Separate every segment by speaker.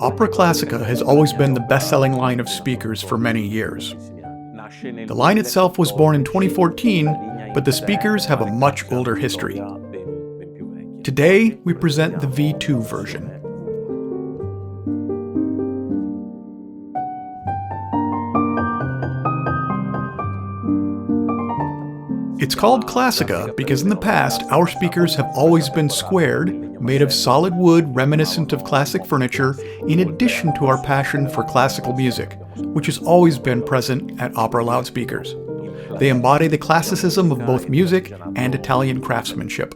Speaker 1: Opera Classica has always been the best-selling line of speakers for many years. The line itself was born in 2014, but the speakers have a much older history. Today, we present the V2 version. It's called Classica because in the past, our speakers have always been squared, made of solid wood reminiscent of classic furniture, in addition to our passion for classical music, which has always been present at opera loudspeakers. They embody the classicism of both music and Italian craftsmanship.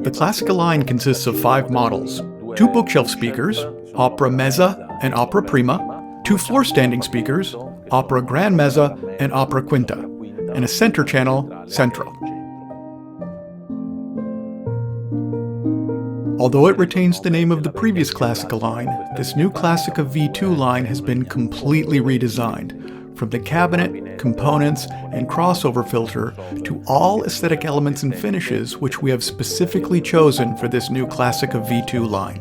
Speaker 1: The Classica line consists of 5 models: 2 bookshelf speakers, Opera Mezza and Opera Prima, 2 floor-standing speakers, Opera Gran Mezza and Opera Quinta, and a center channel, Centro. Although it retains the name of the previous Classica line, this new Classica V2 line has been completely redesigned, from the cabinet, components, and crossover filter to all aesthetic elements and finishes which we have specifically chosen for this new Classica V2 line.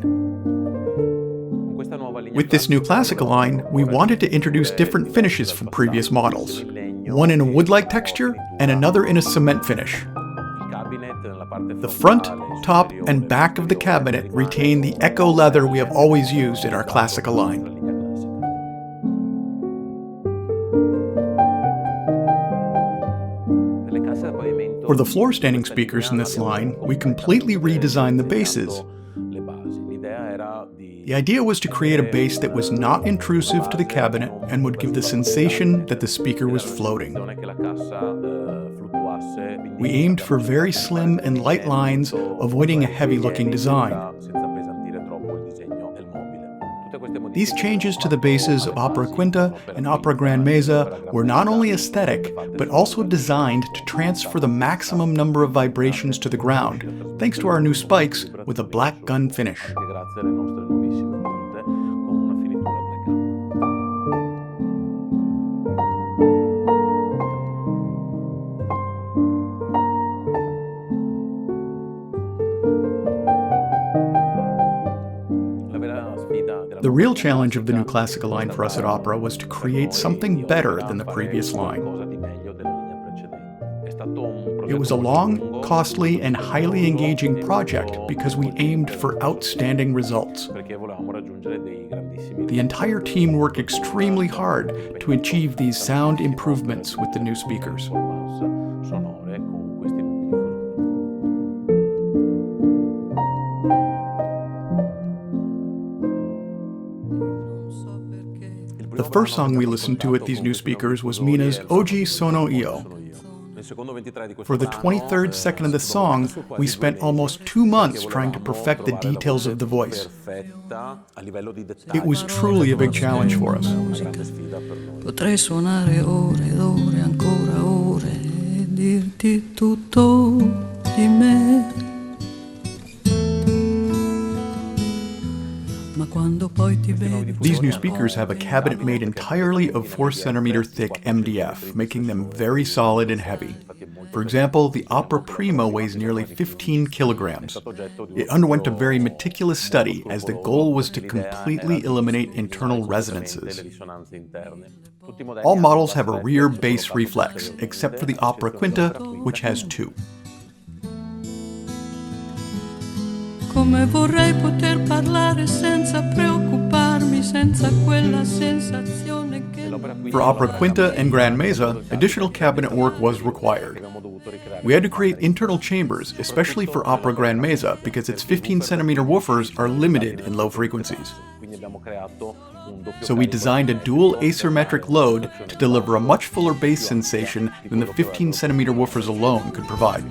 Speaker 1: With this new Classica line, we wanted to introduce different finishes from previous models, one in a wood-like texture and another in a cement finish. The front, top, and back of the cabinet retain the echo leather we have always used in our Classica line. For the floor-standing speakers in this line, we completely redesigned the basses. The idea was to create a bass that was not intrusive to the cabinet and would give the sensation that the speaker was floating. We aimed for very slim and light lines, avoiding a heavy-looking design. These changes to the basses of Opera Quinta and Opera Gran Mezza were not only aesthetic, but also designed to transfer the maximum number of vibrations to the ground, thanks to our new spikes with a black gun finish. The real challenge of the new Classica line for us at Opera was to create something better than the previous line. It was a long, costly, and highly engaging project because we aimed for outstanding results. The entire team worked extremely hard to achieve these sound improvements with the new speakers. The first song we listened to at these new speakers was Mina's Oggi Sono Io. For the 23rd second of the song, we spent almost 2 months trying to perfect the details of the voice. It was truly a big challenge for us.
Speaker 2: Potrei suonare ore ed ore, ancora ore, e dirti tutto di me.
Speaker 1: These new speakers have a cabinet made entirely of 4cm thick MDF, making them very solid and heavy. For example, the Opera Prima weighs nearly 15 kilograms. It underwent a very meticulous study, as the goal was to completely eliminate internal resonances. All models have a rear bass reflex, except for the Opera Quinta, which has 2.
Speaker 2: Come vorrei poter parlare senza preoccuparmi, senza quella sensazione che...
Speaker 1: For Opera Quinta and Gran Mezza, additional cabinet work was required. We had to create internal chambers, especially for Opera Gran Mezza, because its 15cm woofers are limited in low frequencies. So we designed a dual asymmetric load to deliver a much fuller bass sensation than the 15cm woofers alone could provide.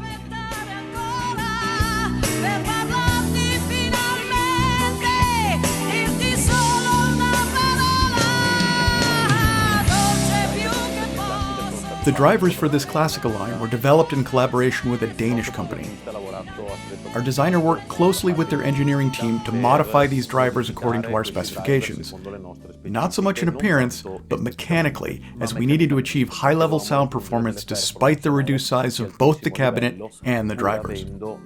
Speaker 1: The drivers for this Classica line were developed in collaboration with a Danish company. Our designer worked closely with their engineering team to modify these drivers according to our specifications. Not so much in appearance, but mechanically, as we needed to achieve high-level sound performance despite the reduced size of both the cabinet and the drivers.
Speaker 2: Non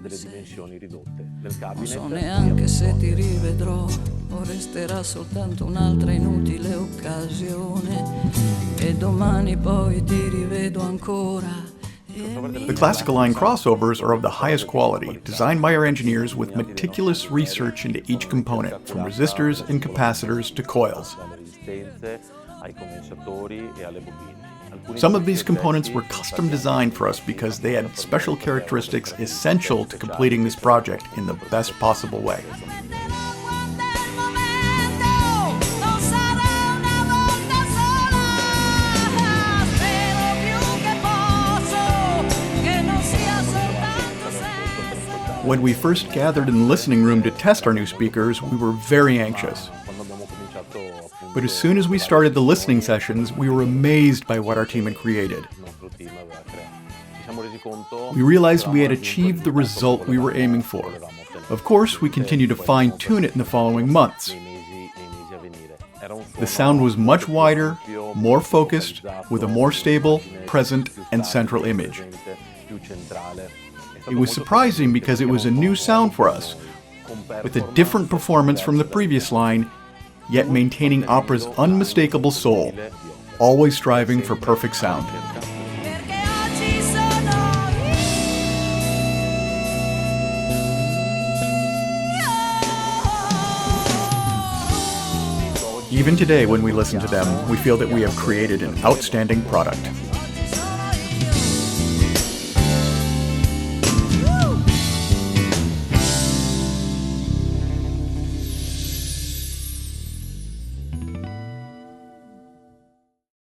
Speaker 2: so neanche se ti rivedrò, o resterà soltanto un'altra inutile occasione, e domani poi ti rivedo ancora.
Speaker 1: The Classica line crossovers are of the highest quality, designed by our engineers with meticulous research into each component, from resistors and capacitors to coils. Some of these components were custom designed for us because they had special characteristics essential to completing this project in the best possible way. When we first gathered in the listening room to test our new speakers, we were very anxious. But as soon as we started the listening sessions, we were amazed by what our team had created. We realized we had achieved the result we were aiming for. Of course, we continued to fine-tune it in the following months. The sound was much wider, more focused, with a more stable, present, and central image. It was surprising because it was a new sound for us, with a different performance from the previous line, yet maintaining opera's unmistakable soul, always striving for perfect sound. Even today, when we listen to them, we feel that we have created an outstanding product.